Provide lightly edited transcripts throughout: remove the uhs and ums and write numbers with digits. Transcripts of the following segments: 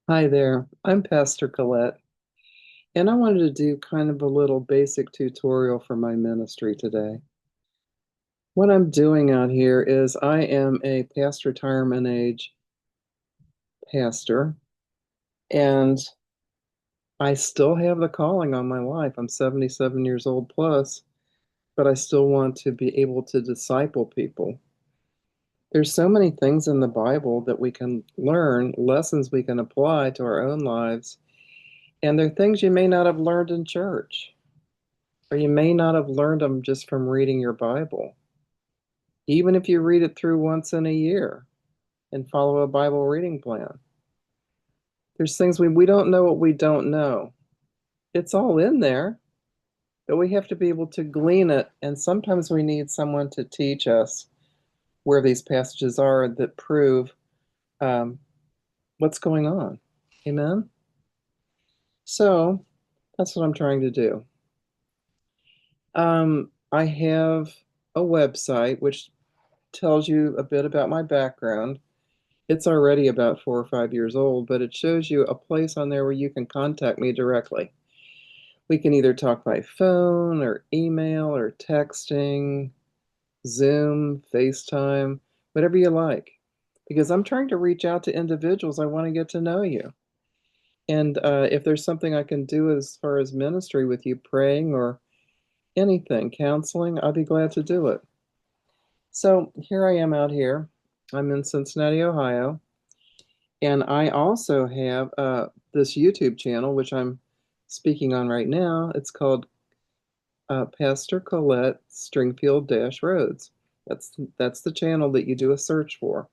Hi there, I'm Pastor Colette, and I wanted to do kind of a little basic tutorial for my ministry today. What I'm doing out here is I am a past retirement age pastor, and I still have the calling on my life. I'm 77 years old plus, but I still want to be able to disciple people. There's so many things in the Bible that we can learn, lessons we can apply to our own lives, and they're things you may not have learned in church. Or you may not have learned them just from reading your Bible. Even if you read it through once in a year and follow a Bible reading plan. There's things we don't know what we don't know. It's all in there, but we have to be able to glean it. And sometimes we need someone to teach us where these passages are that prove um, what's going on. Amen? So that's what I'm trying to do. I have a website which tells you a bit about my background. It's already about 4 or 5 years old, but it shows you a place on there where you can contact me directly. We can either talk by phone or email or texting, Zoom, FaceTime, whatever you like. Because I'm trying to reach out to individuals. I want to get to know you. And if there's something I can do as far as ministry with you, praying or anything, counseling, I'll be glad to do it. So here I am out here. I'm in Cincinnati, Ohio. And I also have this YouTube channel, which I'm speaking on right now. It's called Pastor Colette Stringfield-Rhodes. That's the channel that you do a search for.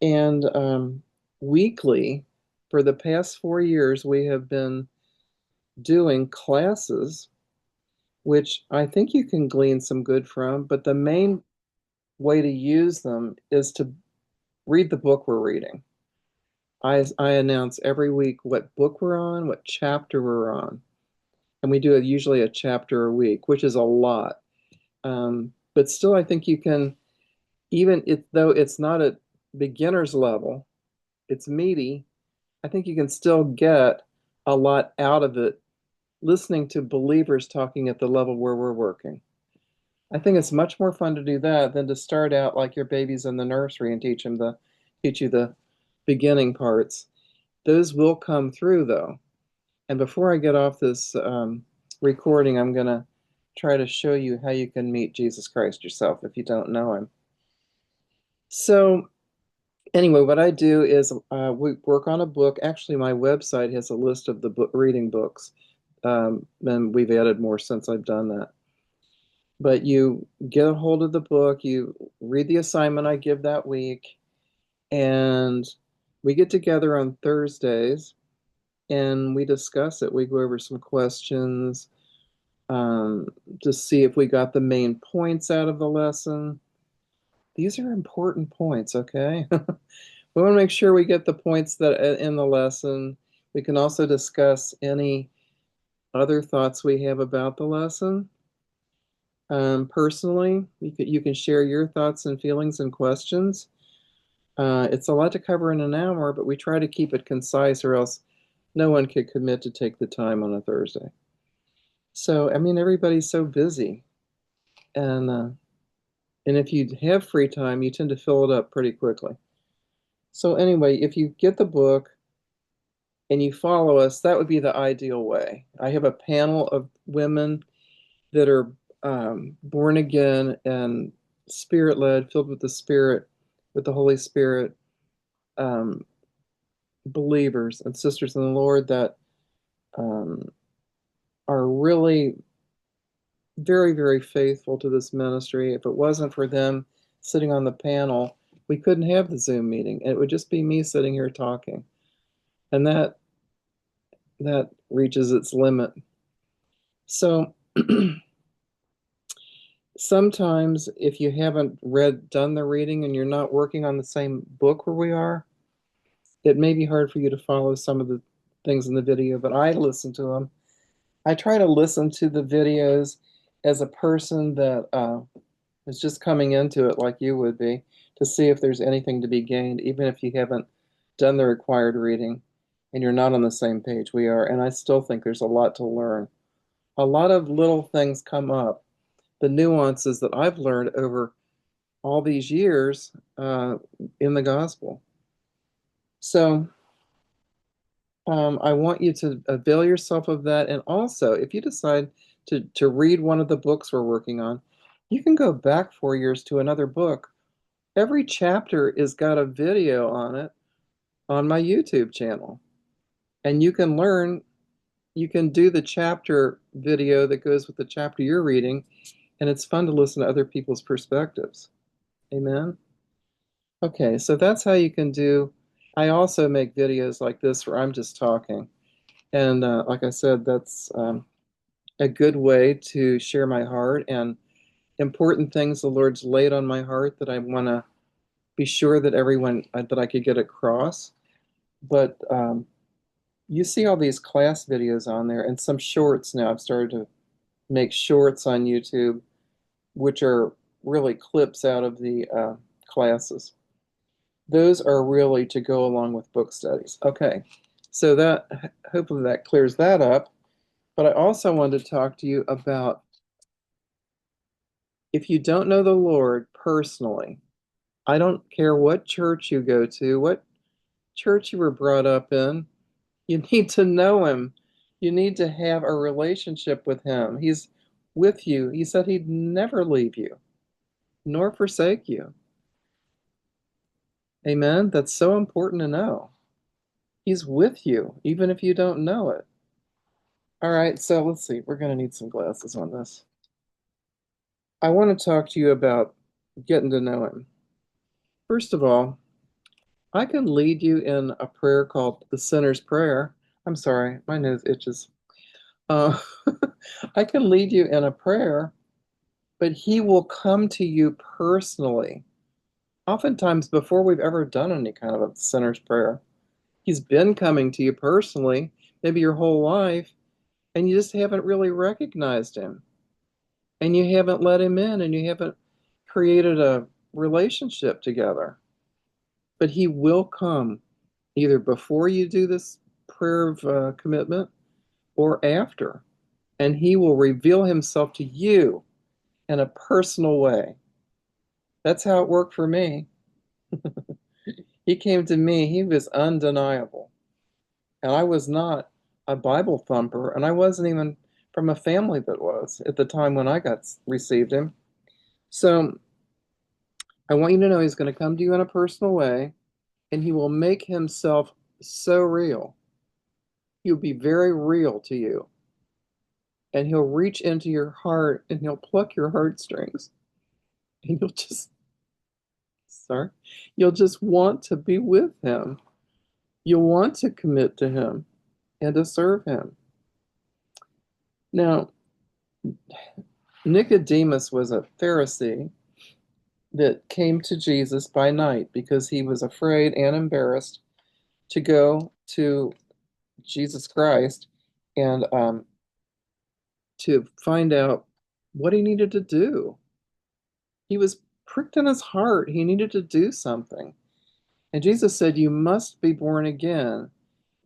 And weekly, for the past 4 years, we have been doing classes, which I think you can glean some good from. But the main way to use them is to read the book we're reading. I announce every week what book we're on, what chapter we're on, and we do usually a chapter a week, which is a lot. But still, I think you can, though it's not at beginner's level, it's meaty. I think you can still get a lot out of it listening to believers talking at the level where we're working. I think it's much more fun to do that than to start out like your baby's in the nursery and teach you the beginning parts. Those will come through though. And before I get off this recording, I'm going to try to show you how you can meet Jesus Christ yourself if you don't know him. So, anyway, what I do is we work on a book. Actually, my website has a list of the reading books, and we've added more since I've done that. But you get a hold of the book, you read the assignment I give that week, and we get together on Thursdays and we discuss it. We go over some questions to see if we got the main points out of the lesson. These are important points, okay? We want to make sure we get the points that in the lesson. We can also discuss any other thoughts we have about the lesson. Personally, you can share your thoughts and feelings and questions. It's a lot to cover in an hour, but we try to keep it concise, or else no one could commit to take the time on a Thursday. So, I mean, everybody's so busy, and if you have free time, you tend to fill it up pretty quickly. So, anyway, if you get the book and you follow us, that would be the ideal way. I have a panel of women that are born again and spirit led, filled with the Spirit, with the Holy Spirit, um, believers and sisters in the Lord that um, are really very, very faithful to this ministry. If it wasn't for them sitting on the panel, we couldn't have the Zoom meeting. It would just be me sitting here talking. And that reaches its limit. So sometimes if you haven't done the reading and you're not working on the same book where we are, it may be hard for you to follow some of the things in the video, but I listen to them. I try to listen to the videos as a person that is just coming into it like you would be, to see if there's anything to be gained, even if you haven't done the required reading. and you're not on the same page we are. And I still think there's a lot to learn. A lot of little things come up, the nuances that I've learned over all these years in the gospel. So I want you to avail yourself of that. And also, if you decide to read one of the books we're working on, you can go back 4 years to another book. Every chapter is got a video on it on my YouTube channel. And you can learn, you can do the chapter video that goes with the chapter you're reading, and it's fun to listen to other people's perspectives. Amen. Okay, so that's how you can do. I also make videos like this where I'm just talking. And like I said, that's a good way to share my heart and important things the Lord's laid on my heart that I want to be sure that everyone that I could get across. But you see all these class videos on there and some shorts now. I've started to make shorts on YouTube, which are really clips out of the classes. Those are really to go along with book studies. Okay, so that hopefully that clears that up. But I also wanted to talk to you about if you don't know the Lord personally, I don't care what church you go to, what church you were brought up in, you need to know him. You need to have a relationship with him. He's with you. He said he'd never leave you nor forsake you. Amen. That's so important to know. He's with you, even if you don't know it. All right, so let's see. We're going to need some glasses on this. I want to talk to you about getting to know him. First of all, I can lead you in a prayer called the Sinner's Prayer. I'm sorry, my nose itches. Uh, I can lead you in a prayer, but he will come to you personally. Oftentimes, before we've ever done any kind of a sinner's prayer, he's been coming to you personally, maybe your whole life, and you just haven't really recognized him. And you haven't let him in, and you haven't created a relationship together. But he will come either before you do this prayer of commitment or after. And he will reveal himself to you in a personal way. That's how it worked for me. He came to me, he was undeniable. And I was not a Bible thumper, and I wasn't even from a family that was at the time when I got received him. So I want you to know he's going to come to you in a personal way, and he will make himself so real. He'll be very real to you. And he'll reach into your heart and he'll pluck your heartstrings. And you'll just, sorry, you'll just want to be with him. You'll want to commit to him and to serve him. Now, Nicodemus was a Pharisee that came to Jesus by night because he was afraid and embarrassed to go to Jesus Christ and to find out what he needed to do. He was pricked in his heart. He needed to do something. And Jesus said, you must be born again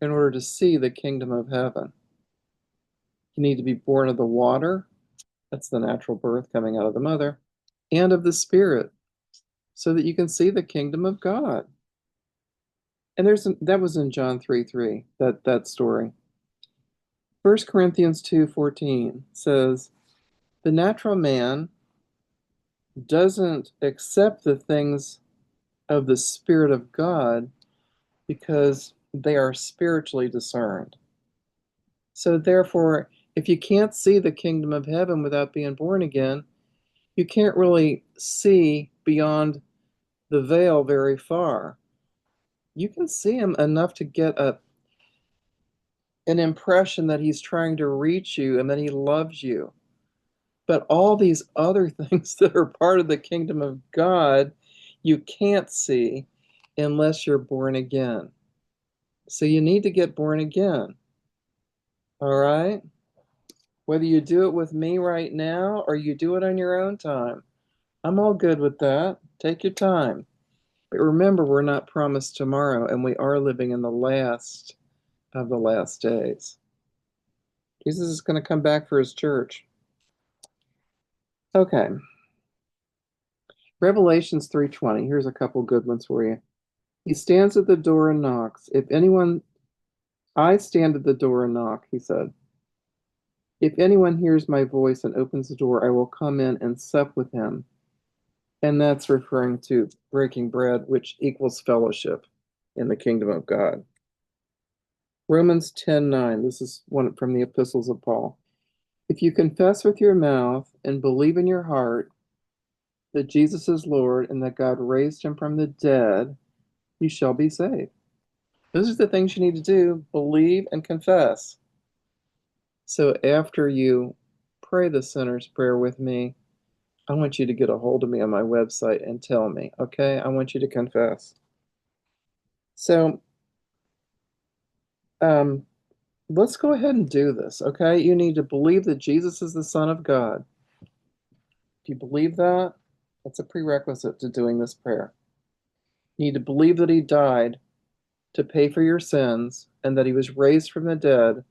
in order to see the kingdom of heaven. You need to be born of the water, that's the natural birth coming out of the mother, and of the Spirit, so that you can see the kingdom of God. And that was in John 3:3, that story. 1 Corinthians 2:14 says, the natural man doesn't accept the things of the Spirit of God because they are spiritually discerned. So therefore, if you can't see the kingdom of heaven without being born again, you can't really see beyond the veil very far. You can see him enough to get an impression that he's trying to reach you and that he loves you. But all these other things that are part of the kingdom of God, you can't see unless you're born again. So you need to get born again. All right? Whether you do it with me right now or you do it on your own time, I'm all good with that. Take your time. But remember, we're not promised tomorrow, and we are living in the last of the last days. Jesus is going to come back for his church. Okay. Revelations 3:20. Here's a couple good ones for you. He stands at the door and knocks. If anyone, I stand at the door and knock, he said. If anyone hears my voice and opens the door, I will come in and sup with him. And that's referring to breaking bread, which equals fellowship in the kingdom of God. Romans 10:9. This is one from the epistles of Paul. If you confess with your mouth and believe in your heart that Jesus is Lord and that God raised him from the dead, you shall be saved. Those are the things you need to do: believe and confess. So after you pray the sinner's prayer with me, I want you to get a hold of me on my website and tell me, okay? I want you to confess. So um, let's go ahead and do this, okay? You need to believe that Jesus is the Son of God. Do you believe that? That's a prerequisite to doing this prayer. You need to believe that he died to pay for your sins and that he was raised from the dead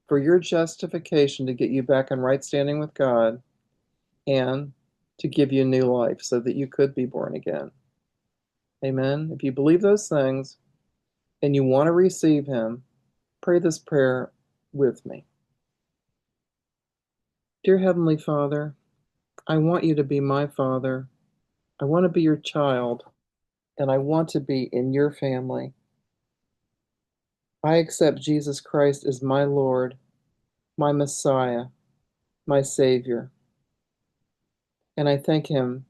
for your justification, to get you back in right standing with God and to give you new life so that you could be born again. Amen. If you believe those things and you want to receive him, pray this prayer with me. Dear Heavenly Father, I want you to be my Father. I want to be your child, and I want to be in your family. I accept Jesus Christ as my Lord, my Messiah, my Savior, and I thank him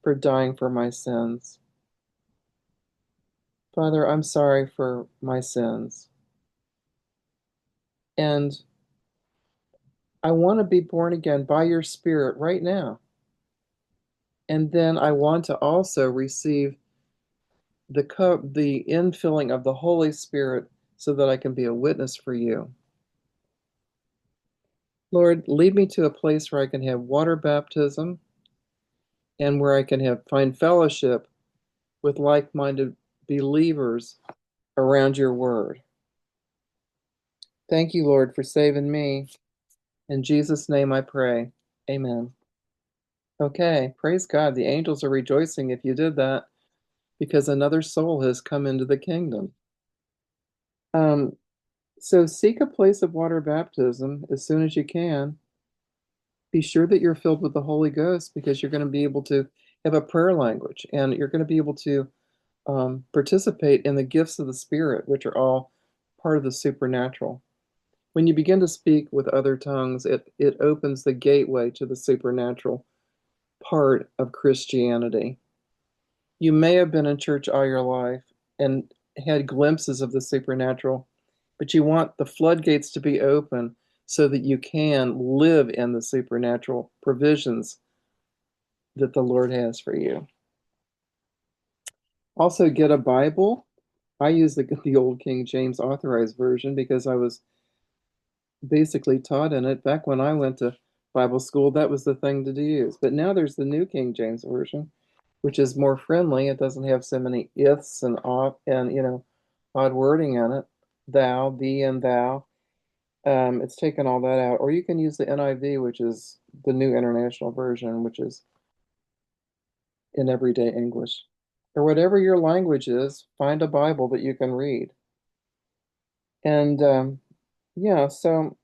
for dying for my sins. Father, I'm sorry for my sins, and I want to be born again by your Spirit right now. And then I want to also receive the infilling of the Holy Spirit so that I can be a witness for you. Lord, lead me to a place where I can have water baptism and where I can find fellowship with like-minded believers around your word. Thank you, Lord, for saving me. In Jesus' name I pray. Amen. Okay, praise God. The angels are rejoicing if you did that, because another soul has come into the kingdom. Um, so seek a place of water baptism as soon as you can. Be sure that you're filled with the Holy Ghost, because you're going to be able to have a prayer language, and you're going to be able to participate in the gifts of the Spirit, which are all part of the supernatural. When you begin to speak with other tongues, it opens the gateway to the supernatural part of Christianity. You may have been in church all your life and had glimpses of the supernatural, but you want the floodgates to be open so that you can live in the supernatural provisions that the Lord has for you. Also, get a Bible. I use the old King James Authorized Version because I was basically taught in it back when I went to Bible school. That was the thing to use. But now there's the New King James Version, which is more friendly. It doesn't have so many ifs and off and odd wording in it. Thou, thee, and thou. It's taken all that out. Or you can use the NIV, which is the New International Version, which is in everyday English. Or whatever your language is, find a Bible that you can read. And yeah, so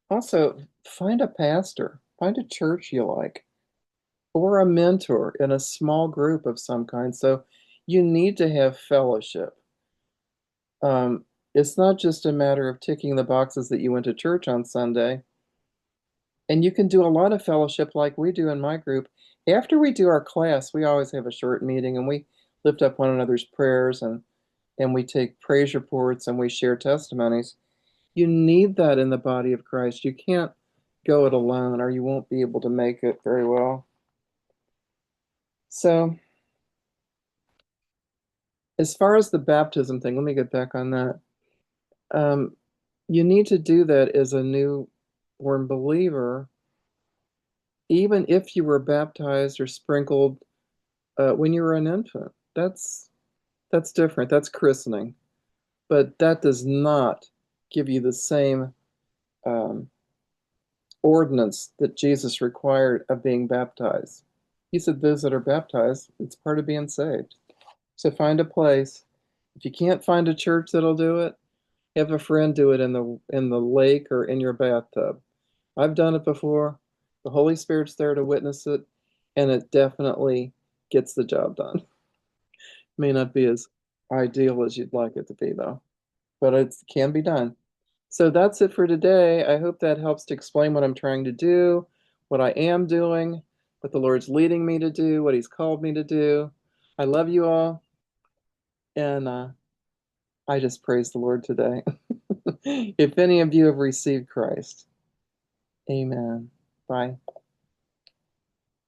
also find a pastor, find a church you like, or a mentor in a small group of some kind. So you need to have fellowship. It's not just a matter of ticking the boxes that you went to church on Sunday. And you can do a lot of fellowship like we do in my group. After we do our class, we always have a short meeting and we lift up one another's prayers, and we take praise reports and we share testimonies. You need that in the body of Christ. You can't go it alone or you won't be able to make it very well. So, as far as the baptism thing, let me get back on that. Um, you need to do that as a newborn believer, even if you were baptized or sprinkled when you were an infant. That's different. That's christening. but that does not give you the same um, ordinance that Jesus required of being baptized. He said those that are baptized, it's part of being saved. So find a place. If you can't find a church that'll do it, have a friend do it in the lake or in your bathtub. I've done it before. The Holy Spirit's there to witness it, and it definitely gets the job done. May not be as ideal as you'd like it to be, though, but it can be done. So that's it for today. I hope that helps to explain what I'm trying to do, what I am doing, what the Lord's leading me to do, what He's called me to do. I love you all, and I just praise the Lord today. If any of you have received Christ, amen. Bye.